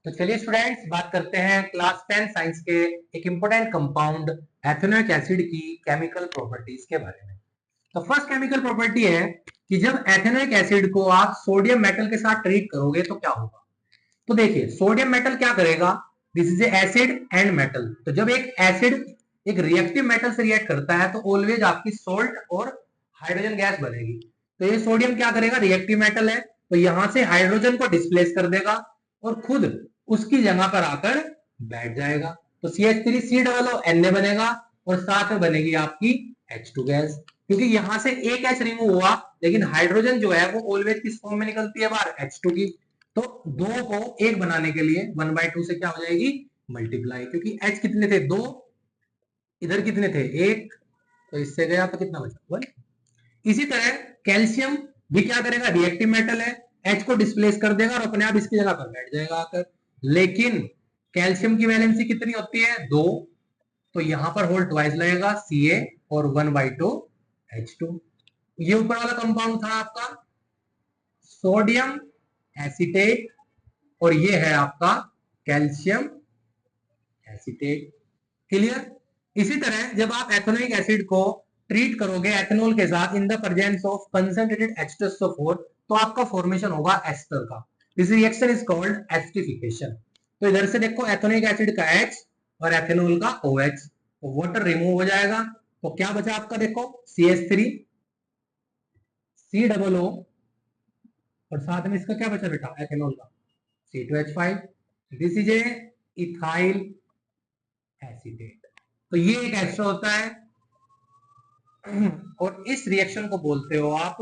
तो चलिए स्टूडेंट्स बात करते हैं क्लास 10 साइंस के एक इंपॉर्टेंट कंपाउंड एथेनोइक एसिड की केमिकल प्रॉपर्टीज के बारे में। तो फर्स्ट केमिकल प्रॉपर्टी है कि जब एथेनोइक एसिड को आप सोडियम मेटल के साथ ट्रीट करोगे तो क्या होगा। तो देखिए सोडियम मेटल क्या करेगा, this is acid and metal. तो जब एक एसिड एक रिएक्टिव मेटल से रिएक्ट करता है तो ऑलवेज आपकी सोल्ट और हाइड्रोजन गैस बनेगी। तो ये सोडियम क्या करेगा, रिएक्टिव मेटल है तो यहां से हाइड्रोजन को डिस्प्लेस कर देगा और खुद उसकी जगह पर आकर बैठ जाएगा। तो CH3COO बनेगा और साथ में बनेगी आपकी H2 गैस, क्योंकि यहां से एक H रिमूव हुआ लेकिन हाइड्रोजन जो है वो ऑलवेज किस फॉर्म में निकलती है बाहर, H2 की। तो दो को एक बनाने के लिए 1/2 से क्या हो जाएगी, मल्टीप्लाई, क्योंकि H कितने थे, दो, इधर कितने थे, एक, तो इससे गया तो कितना बचा, 1। इसी तरह कैल्शियम भी क्या करेगा, रिएक्टिव मेटल है, H को डिस्प्लेस कर देगा और अपने आप इसकी जगह पर बैठ जाएगा आकर। लेकिन कैल्शियम की वैलेंसी कितनी होती है, 2, तो यहां पर होल ट्वाइस लगेगा Ca और 1/2 H2। ये ऊपर वाला कंपाउंड था आपका सोडियम एसीटेट और ये है आपका कैल्शियम एसीटेट। क्लियर। इसी तरह जब आप एथेनोइक एसिड को ट्रीट करोगे एथेनॉल के साथ in the presence of concentrated H2SO4 तो आपका फॉर्मेशन होगा एस्टर का। This reaction is called esterification. तो इधर से देखो एथेनोइक एसिड का H और एथेनॉल का OH, तो वाटर रिमूव हो जाएगा तो क्या बचा आपका, देखो CH3COO और साथ में इसका क्या बचा बेटा, एथेनॉल का C2H5। This is a ethyl acetate. तो ये एक एस्टर होता है और इस रिएक्शन को बोलते हो आप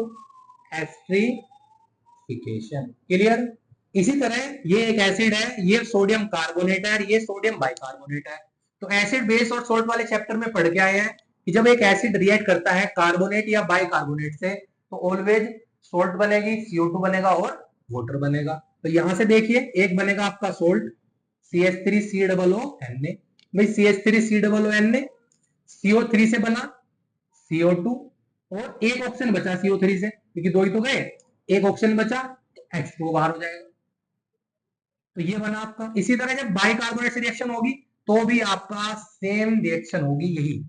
एस्टरीफिकेशन। क्लियर। इसी तरह ये एक एसिड है, ये सोडियम कार्बोनेट है, ये सोडियम बाइकार्बोनेट है। तो एसिड बेस और सोल्ट वाले चैप्टर में पढ़ के आए हैं कि जब एक एसिड रिएक्ट करता है कार्बोनेट या बाइकार्बोनेट से तो ऑलवेज सोल्ट बनेगी, CO2 बनेगा और वाटर बनेगा। तो यहां से देखिए एक बनेगा आपका सोल्ट CH3COONA, भाई CH3COONA CO3 से बना CO2 और एक ऑप्शन बचा CO3 से, क्योंकि दो ही तो गए, एक ऑप्शन बचा तो H2 बाहर हो जाएगा। तो ये बना आपका। इसी तरह जब बाइकार्बोनेट से रिएक्शन होगी तो भी आपका सेम रिएक्शन होगी यही।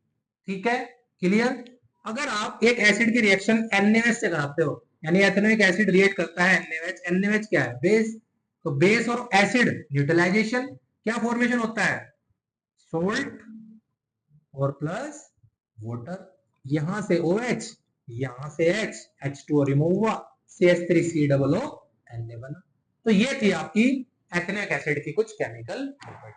ठीक है, क्लियर। अगर आप एक एसिड की रिएक्शन NaOH से कराते हो, यानी एथेनोइक एसिड रिएक्ट करता है NaOH, NaOH क्या है, बेस। तो बेस और एसिड न्यूट्रलाइजेशन, क्या फॉर्मेशन होता है, सोल्ट और प्लस वाटर। यहां से OH, यहां से H, H2 रिमूव हुआ, CH3COO बना। तो ये थी आपकी एथेनोइक एसिड की कुछ केमिकल प्रॉपर्टी।